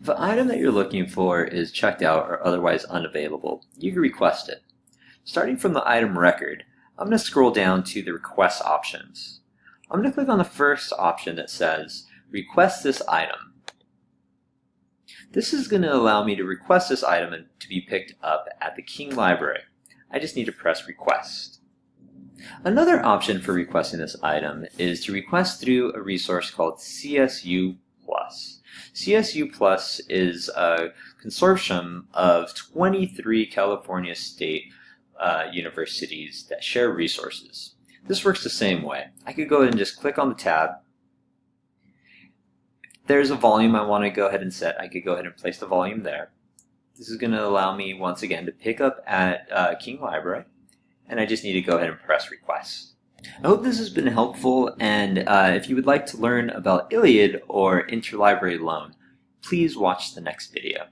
If an item that you're looking for is checked out or otherwise unavailable, you can request it. Starting from the item record, I'm going to scroll down to the request options. I'm going to click on the first option that says request this item. This is going to allow me to request this item to be picked up at the King Library. I just need to press request. Another option for requesting this item is to request through a resource called CSU Plus. CSU Plus is a consortium of 23 California state universities that share resources. This works the same way. I could go ahead and just click on the tab. If there's a volume I want to go ahead and set, I could go ahead and place the volume there. This is going to allow me once again to pick up at King Library, and I just need to go ahead and press request. I hope this has been helpful, and if you would like to learn about ILLiad or interlibrary loan, please watch the next video.